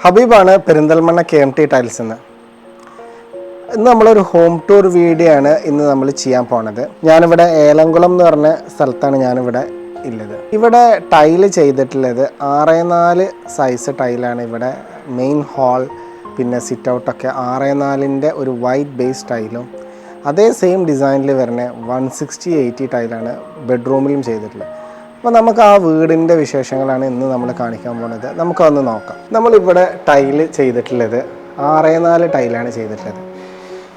ഹബീബാണ് Perinthalmanna KMT tiles എന്ന്. ഇന്ന് നമ്മളൊരു ഹോം ടൂർ വീഡിയോ ആണ് ഇന്ന് നമ്മൾ ചെയ്യാൻ പോണത്. ഞാനിവിടെ ഏലംകുളം എന്ന് പറഞ്ഞ സ്ഥലത്താണ് ഞാനിവിടെ ഉള്ളത്. ഇവിടെ ടൈല് ചെയ്തിട്ടുള്ളത് 6x4 സൈസ് ടൈലാണ്. ഇവിടെ മെയിൻ ഹാൾ പിന്നെ സിറ്റ് ഔട്ടൊക്കെ 6x4 ഒരു വൈറ്റ് ബേസ് ടൈലും അതേ സെയിം ഡിസൈനിൽ വരുന്ന 160/80 ടൈലാണ് ബെഡ്റൂമിലും ചെയ്തിട്ടുള്ളത്. അപ്പോൾ നമുക്ക് ആ വീടിൻ്റെ വിശേഷങ്ങളാണ് ഇന്ന് നമ്മൾ കാണിക്കാൻ പോകുന്നത്. നമുക്കതൊന്ന് നോക്കാം. നമ്മളിവിടെ ടൈല് ചെയ്തിട്ടുള്ളത് 6x4 ടൈലാണ് ചെയ്തിട്ടുള്ളത്.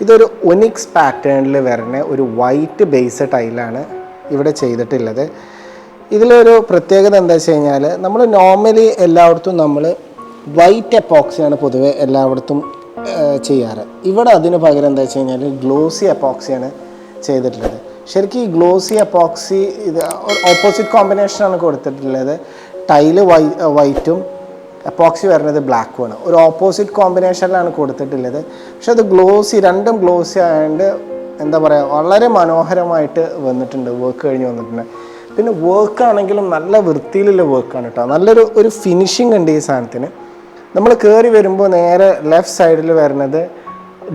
ഇതൊരു ഒനിക്സ് പാറ്റേണിൽ വരുന്ന ഒരു വൈറ്റ് ബേസ് ടൈലാണ് ഇവിടെ ചെയ്തിട്ടുള്ളത്. ഇതിലൊരു പ്രത്യേകത എന്താ വെച്ച് കഴിഞ്ഞാൽ നമ്മൾ നോർമലി എല്ലായിടത്തും നമ്മൾ വൈറ്റ് എപ്പോക്സിയാണ് പൊതുവെ എല്ലായിടത്തും ചെയ്യാറ്. ഇവിടെ അതിന് പകരം എന്താ വെച്ച് കഴിഞ്ഞാൽ ഗ്ലോസി എപ്പോക്സിയാണ് ചെയ്തിട്ടുള്ളത്. ശരിക്കും ഈ ഗ്ലോസി എപ്പോക്സി ഇത് ഒരു ഓപ്പോസിറ്റ് കോമ്പിനേഷനാണ് കൊടുത്തിട്ടുള്ളത്. ടൈല് വൈറ്റും എപ്പോക്സി വരുന്നത് ബ്ലാക്കുമാണ്. ഒരു ഓപ്പോസിറ്റ് കോമ്പിനേഷനിലാണ് കൊടുത്തിട്ടുള്ളത്. പക്ഷെ അത് ഗ്ലോസി, രണ്ടും ഗ്ലോസി ആയതുകൊണ്ട് എന്താ പറയുക, വളരെ മനോഹരമായിട്ട് വന്നിട്ടുണ്ട്. വർക്ക് കഴിഞ്ഞ് വന്നിട്ടുണ്ട്. പിന്നെ വർക്കാണെങ്കിലും നല്ല വൃത്തിയിലുള്ള വർക്കാണ് കേട്ടോ. നല്ലൊരു ഫിനിഷിംഗ് ഉണ്ട് ഈ സാധനത്തിന്. നമ്മൾ കയറി വരുമ്പോൾ നേരെ ലെഫ്റ്റ് സൈഡിൽ വരുന്നത്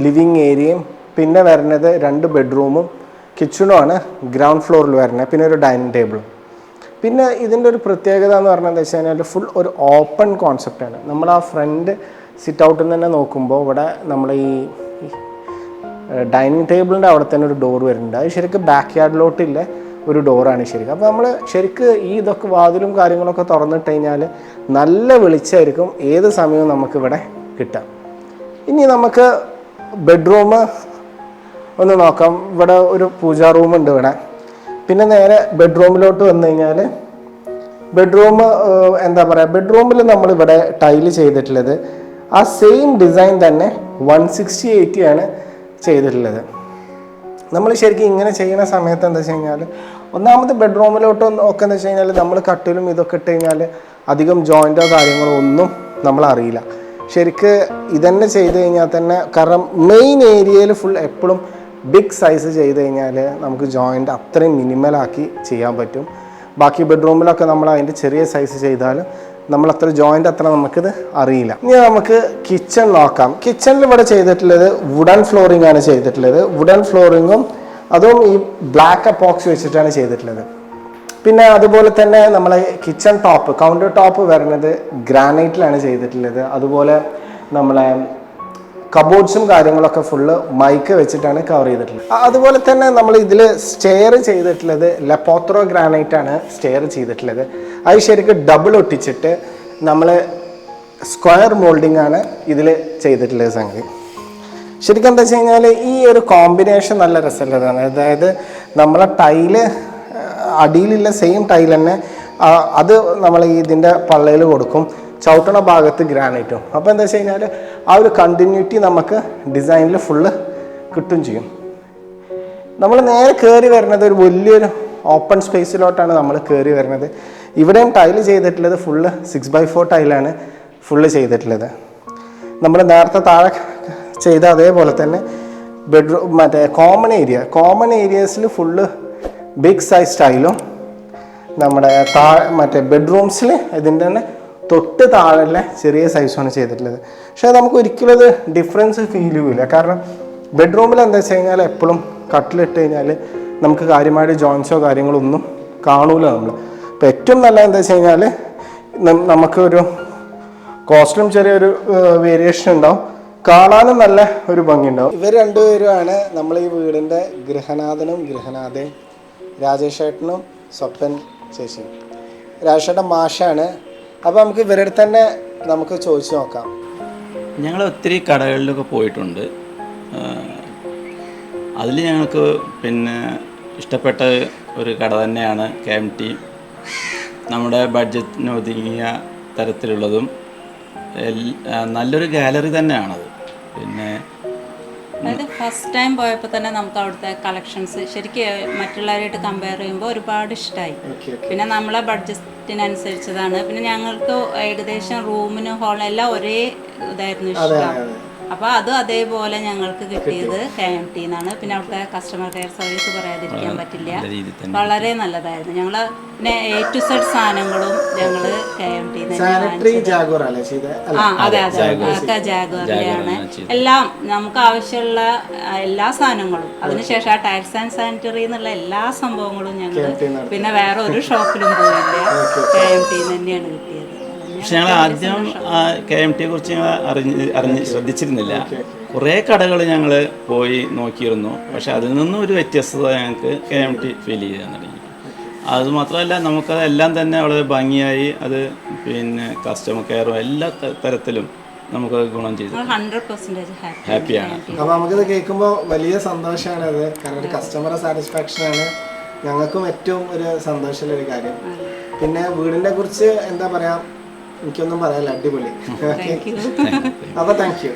ലിവിങ് ഏരിയയും പിന്നെ വരുന്നത് 2 ബെഡ്റൂമും കിച്ചണുമാണ് ഗ്രൗണ്ട് ഫ്ലോറിൽ വരുന്നത്. പിന്നെ ഒരു ഡൈനിങ് ടേബിളും. പിന്നെ ഇതിൻ്റെ ഒരു പ്രത്യേകത എന്ന് പറഞ്ഞാൽ എന്താ വെച്ച് കഴിഞ്ഞാൽ ഫുൾ ഒരു ഓപ്പൺ കോൺസെപ്റ്റാണ്. നമ്മൾ ആ ഫ്രണ്ട് സിറ്റ് ഔട്ടിൽ നിന്ന് തന്നെ നോക്കുമ്പോൾ ഇവിടെ നമ്മൾ ഈ ഡൈനിങ് ടേബിളിൻ്റെ അവിടെ തന്നെ ഒരു ഡോർ വരുന്നുണ്ട്. അത് ശരിക്കും ബാക്ക് യാർഡിലോട്ടില്ല ഒരു ഡോറാണ് ശരിക്കും. അപ്പോൾ നമ്മൾ ശരിക്കും ഈ ഇതൊക്കെ വാതിലും കാര്യങ്ങളൊക്കെ തുറന്നിട്ട് കഴിഞ്ഞാൽ നല്ല വെളിച്ചമായിരിക്കും ഏത് സമയവും നമുക്കിവിടെ കിട്ടാം. ഇനി നമുക്ക് ബെഡ്റൂം ഒന്ന് നോക്കാം. ഇവിടെ ഒരു പൂജാ റൂമുണ്ട് ഇവിടെ. പിന്നെ നേരെ ബെഡ്റൂമിലോട്ട് വന്നു കഴിഞ്ഞാൽ ബെഡ്റൂം എന്താ പറയുക, ബെഡ്റൂമിൽ നമ്മളിവിടെ ടൈല് ചെയ്തിട്ടുള്ളത് ആ സെയിം ഡിസൈൻ തന്നെ 160/80 ആണ് ചെയ്തിട്ടുള്ളത്. നമ്മൾ ശരിക്കും ഇങ്ങനെ ചെയ്യുന്ന സമയത്ത് എന്താ വെച്ച് കഴിഞ്ഞാൽ ഒന്നാമത് ബെഡ്റൂമിലോട്ട് ഒക്കെ എന്ന് വെച്ച് കഴിഞ്ഞാൽ നമ്മൾ കട്ടിലും ഇതൊക്കെ ഇട്ട് കഴിഞ്ഞാൽ അധികം ജോയിൻറ്റോ കാര്യങ്ങളോ ഒന്നും നമ്മൾ അറിയില്ല. ശരിക്ക് ഇതന്നെ ചെയ്ത് കഴിഞ്ഞാൽ തന്നെ, കാരണം മെയിൻ ഏരിയയിൽ ഫുൾ എപ്പോഴും ബിഗ് സൈസ് ചെയ്ത് കഴിഞ്ഞാൽ നമുക്ക് ജോയിൻ്റ് അത്രയും മിനിമലാക്കി ചെയ്യാൻ പറ്റും. ബാക്കി ബെഡ്റൂമിലൊക്കെ നമ്മൾ അതിൻ്റെ ചെറിയ സൈസ് ചെയ്താൽ നമ്മളത്ര ജോയിൻ്റ് അത്ര നമുക്കിത് അറിയില്ല. ഇനി നമുക്ക് കിച്ചൺ നോക്കാം. കിച്ചണിൽ ഇവിടെ ചെയ്തിട്ടുള്ളത് വുഡൻ ഫ്ലോറിംഗ് ആണ് ചെയ്തിട്ടുള്ളത്. വുഡൻ ഫ്ലോറിങ്ങും അതും ഈ ബ്ലാക്ക് എപ്പോക്സി വെച്ചിട്ടാണ് ചെയ്തിട്ടുള്ളത്. പിന്നെ അതുപോലെ തന്നെ നമ്മളെ കിച്ചൺ ടോപ്പ്, കൗണ്ടർ ടോപ്പ് വരുന്നത് ഗ്രാനൈറ്റിലാണ് ചെയ്തിട്ടുള്ളത്. അതുപോലെ നമ്മളെ കബോർഡ്സും കാര്യങ്ങളൊക്കെ ഫുള്ള് മൈക്ക് വെച്ചിട്ടാണ് കവർ ചെയ്തിട്ടുള്ളത്. അതുപോലെ തന്നെ നമ്മൾ ഇതിൽ സ്റ്റെയർ ചെയ്തിട്ടുള്ളത് ലപ്പോത്രോ ഗ്രാനൈറ്റാണ് സ്റ്റെയർ ചെയ്തിട്ടുള്ളത്. അത് ശരിക്കും ഡബിൾ ഒട്ടിച്ചിട്ട് നമ്മൾ സ്ക്വയർ മോൾഡിംഗ് ആണ് ഇതിൽ ചെയ്തിട്ടുള്ളത്. സംഗതി ശരിക്കും എന്താ വെച്ച് കഴിഞ്ഞാൽ ഈ ഒരു കോമ്പിനേഷൻ നല്ല രസമുള്ളതാണ്. അതായത് നമ്മളെ ടൈല് അടിയിലുള്ള സെയിം ടൈൽ തന്നെ അത് നമ്മൾ ഇതിൻ്റെ പള്ളയിൽ കൊടുക്കും, ചവിട്ടണ ഭാഗത്ത് ഗ്രാനൈറ്റും. അപ്പോൾ എന്താ വെച്ച് കഴിഞ്ഞാൽ ആ ഒരു കണ്ടിന്യൂറ്റി നമുക്ക് ഡിസൈനിൽ ഫുള്ള് കിട്ടും ചെയ്യും. നമ്മൾ നേരെ കയറി വരുന്നത് ഒരു വലിയൊരു ഓപ്പൺ സ്പേസിലോട്ടാണ് നമ്മൾ കയറി വരുന്നത്. ഇവിടെയും ടൈല് ചെയ്തിട്ടുള്ളത് ഫുള്ള് 6x4 ടൈലാണ് ഫുള്ള് ചെയ്തിട്ടുള്ളത്. നമ്മൾ നേരത്തെ താഴെ ചെയ്ത അതേപോലെ തന്നെ ബെഡ്റൂം മറ്റേ കോമൺ ഏരിയസിൽ ഫുള്ള് ബിഗ് സൈസ് ടൈലും നമ്മുടെ മറ്റേ ബെഡ്റൂംസിൽ ഇതിൻ്റെ തന്നെ തൊട്ട് താഴെ ചെറിയ സൈസുമാണ് ചെയ്തിട്ടുള്ളത്. പക്ഷേ നമുക്ക് ഒരിക്കലും അത് ഡിഫറൻസ് ഫീൽ ചെയ്യില്ല. കാരണം ബെഡ്റൂമിൽ എന്താ വെച്ച് കഴിഞ്ഞാൽ എപ്പോഴും കട്ടിലിട്ട് കഴിഞ്ഞാൽ നമുക്ക് കാര്യമായിട്ട് ജോയിൻസോ കാര്യങ്ങളോ ഒന്നും കാണൂല നമ്മൾ. അപ്പോൾ ഏറ്റവും നല്ല എന്താ വെച്ച് കഴിഞ്ഞാൽ നമുക്കൊരു കോസ്റ്റിലും ചെറിയൊരു വേരിയേഷൻ ഉണ്ടാവും, കാണാനും നല്ല ഒരു ഭംഗി ഉണ്ടാവും. ഇവർ രണ്ടുപേരുമാണ് നമ്മൾ ഈ വീടിൻ്റെ ഗൃഹനാഥനും ഗൃഹനാഥയും, രാജേഷേട്ടനും സ്വപ്പൻ ചേച്ചിയും. രാജേഷേട്ടൻ മാഷാണ്. അപ്പോൾ നമുക്ക് ഇവരുടെ തന്നെ നമുക്ക് ചോദിച്ചു നോക്കാം. ഞങ്ങൾ ഒത്തിരി കടകളിലൊക്കെ പോയിട്ടുണ്ട്. അതിൽ ഞങ്ങൾക്ക് പിന്നെ ഇഷ്ടപ്പെട്ട ഒരു കട തന്നെയാണ് KMT. നമ്മുടെ ബഡ്ജറ്റിന് ഒതുങ്ങിയ തരത്തിലുള്ളതും നല്ലൊരു ഗാലറി തന്നെയാണത്. പിന്നെ അതായത് ഫസ്റ്റ് ടൈം പോയപ്പോൾ തന്നെ നമുക്ക് അവിടുത്തെ കളക്ഷൻസ് ശരിക്കും മറ്റുള്ളവരായിട്ട് കമ്പയർ ചെയ്യുമ്പോൾ ഒരുപാട് ഇഷ്ടമായി. പിന്നെ നമ്മളെ ബഡ്ജറ്റിനനുസരിച്ചതാണ്. പിന്നെ ഞങ്ങൾക്ക് ഏകദേശം റൂമിനും ഹോളിനും എല്ലാം ഒരേ ഇതായിരുന്നു ഇഷ്ടം. അപ്പോൾ അത് അതേപോലെ ഞങ്ങൾക്ക് കിട്ടിയത് KMT എന്നാണ്. പിന്നെ അവിടുത്തെ കസ്റ്റമർ കെയർ സർവീസ് പറയാതിരിക്കാൻ പറ്റില്ല, വളരെ നല്ലതായിരുന്നു. ഞങ്ങൾ പിന്നെ A to Z സാധനങ്ങളും ഞങ്ങൾ KMT സാനിറ്ററി ജാഗുവർ അല്ലേ ചെയ്തത്? അതെ ഒക്കെ ജാഗ്വാറിൻ്റെയാണ്. എല്ലാം നമുക്ക് ആവശ്യമുള്ള എല്ലാ സാധനങ്ങളും, അതിനുശേഷം ആ ടൈൽസ് ആൻഡ് സാനിറ്ററി എന്നുള്ള എല്ലാ സംഭവങ്ങളും ഞങ്ങൾ പിന്നെ വേറെ ഒരു ഷോപ്പിലും പോയില്ല, KMT തന്നെയാണ് കിട്ടിയത്. പക്ഷെ ഞങ്ങൾ ആദ്യം KMT കുറിച്ച് ഞങ്ങൾ അറിഞ്ഞ് ശ്രദ്ധിച്ചിരുന്നില്ല. കുറേ കടകൾ ഞങ്ങൾ പോയി നോക്കിയിരുന്നു, പക്ഷെ അതിൽ നിന്നും ഒരു വ്യത്യസ്തത ഞങ്ങൾക്ക് KMT ഫീൽ ചെയ്യാൻ തുടങ്ങി. അതുമാത്രമല്ല നമുക്കതെല്ലാം തന്നെ വളരെ ഭംഗിയായി അത് പിന്നെ കസ്റ്റമർ കെയറും എല്ലാ തരത്തിലും നമുക്ക് ഗുണം ചെയ്തു. 100% ഹാപ്പിയാണ്. അപ്പോൾ നമുക്കിത് കേൾക്കുമ്പോൾ വലിയ സന്തോഷമാണ് അത്, കാരണം ഒരു കസ്റ്റമർ സാറ്റിസ്ഫാക്ഷനാണ് ഞങ്ങൾക്കും ഏറ്റവും ഒരു സന്തോഷമുള്ള ഒരു കാര്യം. പിന്നെ വീടിനെ കുറിച്ച് എന്താ പറയാ, എനിക്കൊന്നും പറയാനില്ല, അടിപൊളി. അപ്പോൾ താങ്ക് യു.